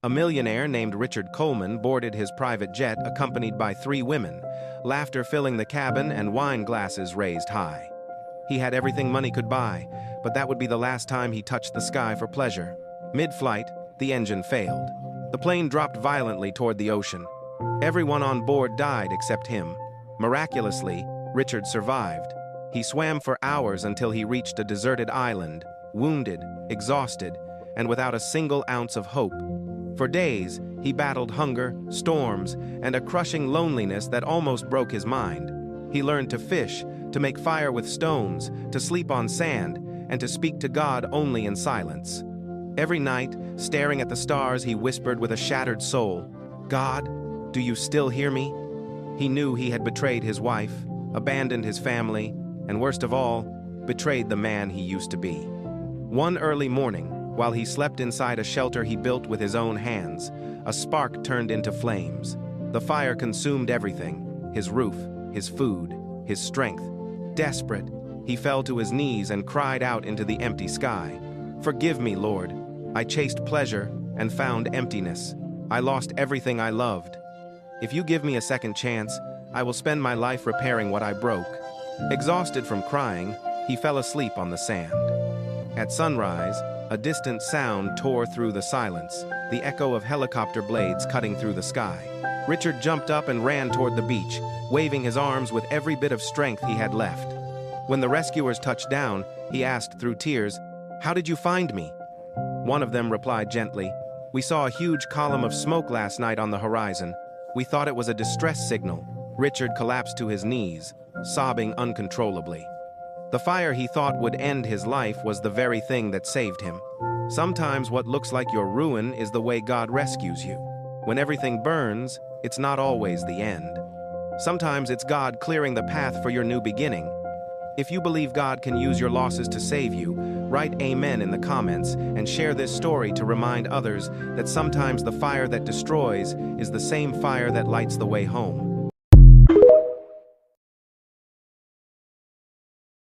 A millionaire named Richard Coleman boarded his private jet accompanied by 3 women, laughter filling the cabin and wine glasses raised high. He had everything money could buy, but that would be the last time he touched the sky for pleasure. Mid-flight, the engine failed. The plane dropped violently toward the ocean. Everyone on board died except him. Miraculously, Richard survived. He swam for hours until he reached a deserted island, wounded, exhausted, and without a single ounce of hope. For days, he battled hunger, storms, and a crushing loneliness that almost broke his mind. He learned to fish, to make fire with stones, to sleep on sand, and to speak to God only in silence. Every night, staring at the stars, he whispered with a shattered soul, "God, do you still hear me?" He knew he had betrayed his wife, abandoned his family, and worst of all, betrayed the man he used to be. One early morning, while he slept inside a shelter he built with his own hands, a spark turned into flames. The fire consumed everything, his roof, his food, his strength. Desperate, he fell to his knees and cried out into the empty sky, "Forgive me, Lord. I chased pleasure and found emptiness. I lost everything I loved. If you give me a second chance, I will spend my life repairing what I broke." Exhausted from crying, he fell asleep on the sand. At sunrise, a distant sound tore through the silence, the echo of helicopter blades cutting through the sky. Richard jumped up and ran toward the beach, waving his arms with every bit of strength he had left. When the rescuers touched down, he asked through tears, "How did you find me?" One of them replied gently, "We saw a huge column of smoke last night on the horizon. We thought it was a distress signal." Richard collapsed to his knees, sobbing uncontrollably. The fire he thought would end his life was the very thing that saved him. Sometimes what looks like your ruin is the way God rescues you. When everything burns, it's not always the end. Sometimes it's God clearing the path for your new beginning. If you believe God can use your losses to save you, write Amen in the comments and share this story to remind others that sometimes the fire that destroys is the same fire that lights the way home.